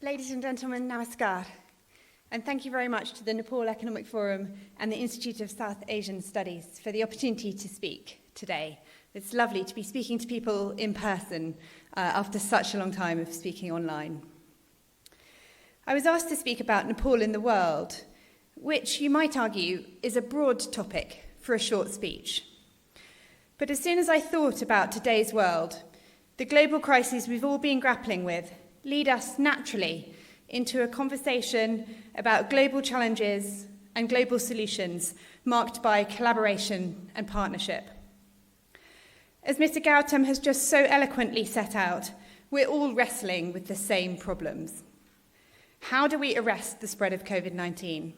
Ladies and gentlemen, namaskar. And thank you very much to the Nepal Economic Forum and the Institute of South Asian Studies for the opportunity to speak today. It's lovely to be speaking to people in person after such a long time of speaking online. I was asked to speak about Nepal in the world, which you might argue is a broad topic for a short speech. But as soon as I thought about today's world, the global crises we've all been grappling with lead us naturally into a conversation about global challenges and global solutions marked by collaboration and partnership. As Mr. Gautam has just so eloquently set out, we're all wrestling with the same problems. How do we arrest the spread of COVID-19?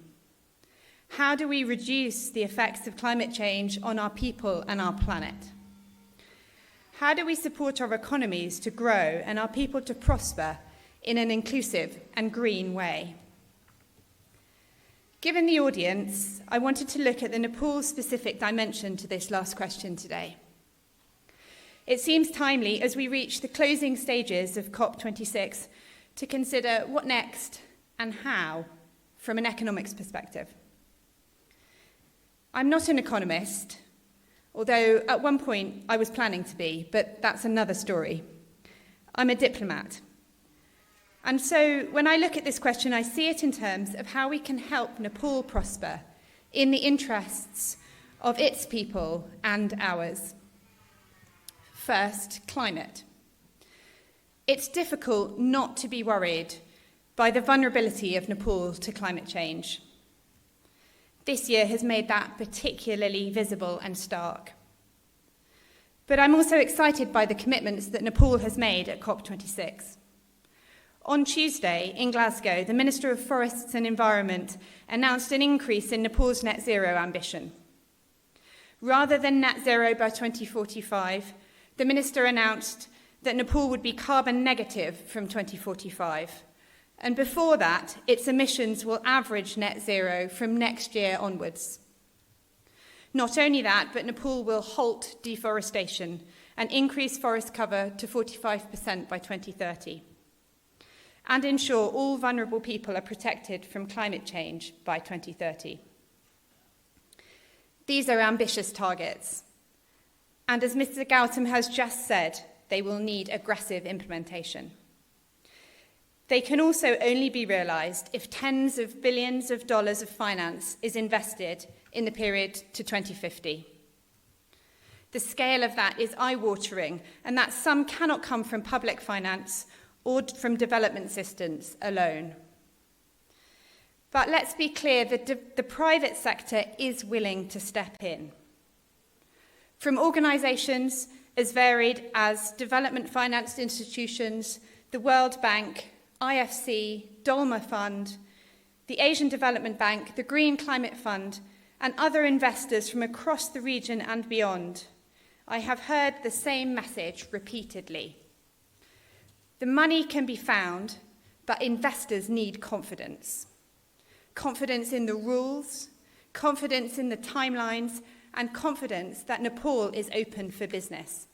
How do we reduce the effects of climate change on our people and our planet? How do we support our economies to grow and our people to prosper in an inclusive and green way? Given the audience, I wanted to look at the Nepal-specific dimension to this last question today. It seems timely as we reach the closing stages of COP26 to consider what next and how from an economics perspective. I'm not an economist, although at one point I was planning to be, but that's another story. I'm a diplomat. And so when I look at this question, I see it in terms of how we can help Nepal prosper in the interests of its people and ours. First, climate. It's difficult not to be worried by the vulnerability of Nepal to climate change. This year has made that particularly visible and stark. But I'm also excited by the commitments that Nepal has made at COP26. On Tuesday, in Glasgow, the Minister of Forests and Environment announced an increase in Nepal's net zero ambition. Rather than net zero by 2045, the Minister announced that Nepal would be carbon negative from 2045. And before that, its emissions will average net zero from next year onwards. Not only that, but Nepal will halt deforestation and increase forest cover to 45% by 2030, and ensure all vulnerable people are protected from climate change by 2030. These are ambitious targets, and as Mr. Gautam has just said, they will need aggressive implementation. They can also only be realised if tens of billions of dollars of finance is invested in the period to 2050. The scale of that is eye-watering, and that sum cannot come from public finance or from development assistance alone. But let's be clear that the private sector is willing to step in. From organisations as varied as development-financed institutions, the World Bank, IFC, Dolma Fund, the Asian Development Bank, the Green Climate Fund, and other investors from across the region and beyond, I have heard the same message repeatedly. The money can be found, but investors need confidence. Confidence in the rules, confidence in the timelines, and confidence that Nepal is open for business.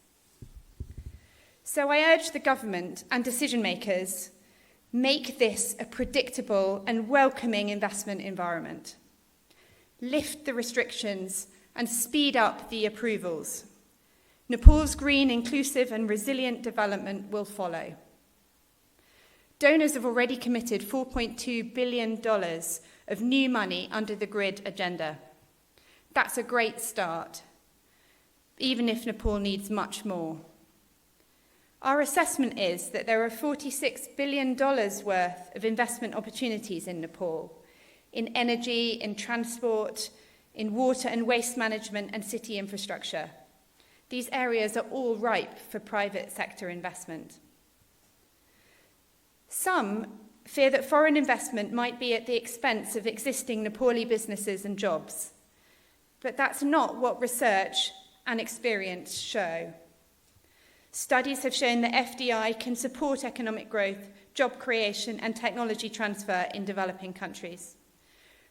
So I urge the government and decision makers, make this a predictable and welcoming investment environment. Lift the restrictions and speed up the approvals. Nepal's green, inclusive and resilient development will follow. Donors have already committed $4.2 billion of new money under the GRID agenda. That's a great start, even if Nepal needs much more. Our assessment is that there are $46 billion worth of investment opportunities in Nepal, in energy, in transport, in water and waste management and city infrastructure. These areas are all ripe for private sector investment. Some fear that foreign investment might be at the expense of existing Nepali businesses and jobs, but that's not what research and experience show. Studies have shown that FDI can support economic growth, job creation, and technology transfer in developing countries.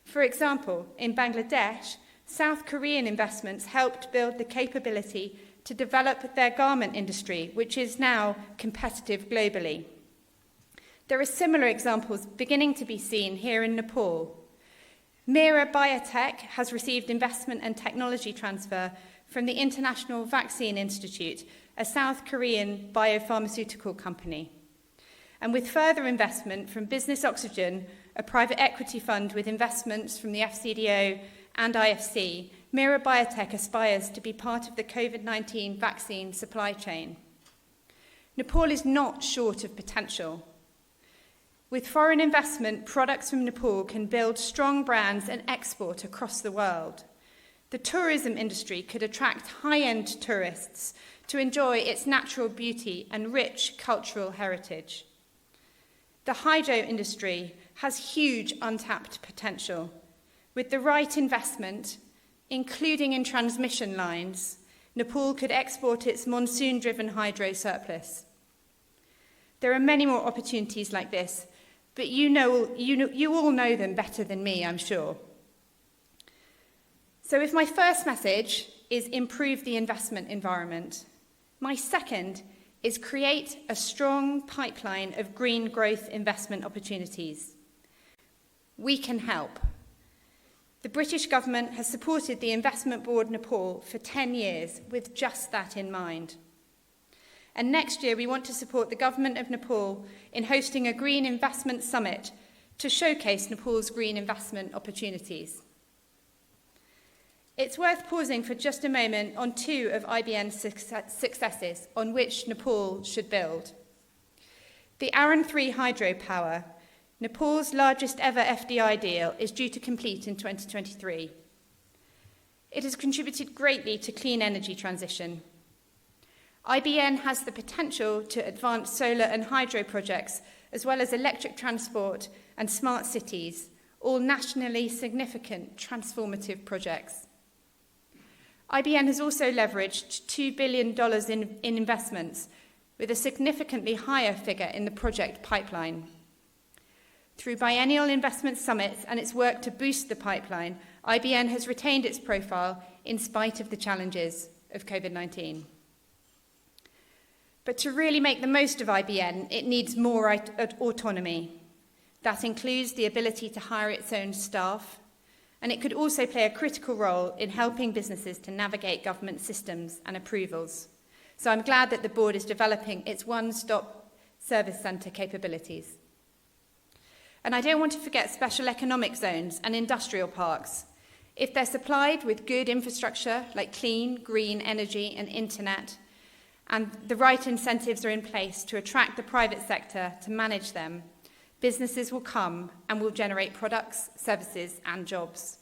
For example, in Bangladesh, South Korean investments helped build the capability to develop their garment industry, which is now competitive globally. There are similar examples beginning to be seen here in Nepal. Mira Biotech has received investment and technology transfer from the International Vaccine Institute, a South Korean biopharmaceutical company. And with further investment from Business Oxygen, a private equity fund with investments from the FCDO and IFC, Mira Biotech aspires to be part of the COVID-19 vaccine supply chain. Nepal is not short of potential. With foreign investment, products from Nepal can build strong brands and export across the world. The tourism industry could attract high-end tourists to enjoy its natural beauty and rich cultural heritage. The hydro industry has huge untapped potential. With the right investment, including in transmission lines, Nepal could export its monsoon-driven hydro surplus. There are many more opportunities like this, but you all know them better than me, I'm sure. So if my first message is improve the investment environment, my second is create a strong pipeline of green growth investment opportunities. We can help. The British government has supported the Investment Board Nepal for 10 years with just that in mind. And next year we want to support the government of Nepal in hosting a Green Investment Summit to showcase Nepal's green investment opportunities. It's worth pausing for just a moment on two of IBN's successes on which Nepal should build. The Aran 3 hydropower, Nepal's largest ever FDI deal, is due to complete in 2023. It has contributed greatly to clean energy transition. IBN has the potential to advance solar and hydro projects, as well as electric transport and smart cities, all nationally significant transformative projects. IBN has also leveraged $2 billion in investments, with a significantly higher figure in the project pipeline. Through biennial investment summits and its work to boost the pipeline, IBN has retained its profile in spite of the challenges of COVID-19. But to really make the most of IBN, it needs more autonomy. That includes the ability to hire its own staff, and it could also play a critical role in helping businesses to navigate government systems and approvals. So I'm glad that the board is developing its one-stop service centre capabilities. And I don't want to forget special economic zones and industrial parks. If they're supplied with good infrastructure like clean, green energy and internet, and the right incentives are in place to attract the private sector to manage them, businesses will come and will generate products, services and jobs.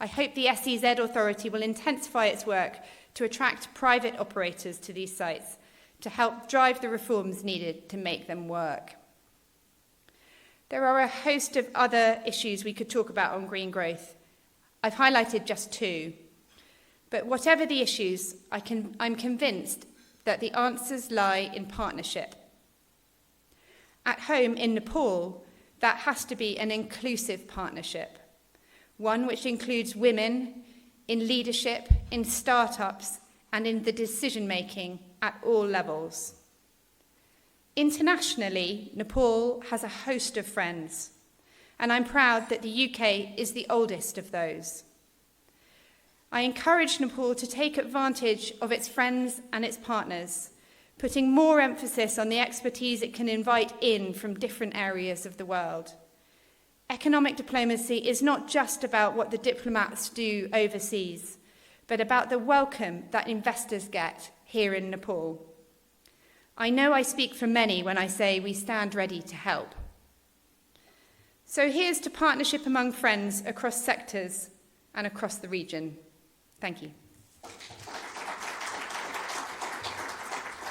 I hope the SEZ Authority will intensify its work to attract private operators to these sites to help drive the reforms needed to make them work. There are a host of other issues we could talk about on green growth. I've highlighted just two. But whatever the issues, I'm convinced that the answers lie in partnership. At home in Nepal, that has to be an inclusive partnership, one which includes women in leadership, in startups, and in the decision-making at all levels. Internationally, Nepal has a host of friends, and I'm proud that the UK is the oldest of those. I encourage Nepal to take advantage of its friends and its partners, putting more emphasis on the expertise it can invite in from different areas of the world. Economic diplomacy is not just about what the diplomats do overseas, but about the welcome that investors get here in Nepal. I know I speak for many when I say we stand ready to help. So here's to partnership among friends across sectors and across the region. Thank you.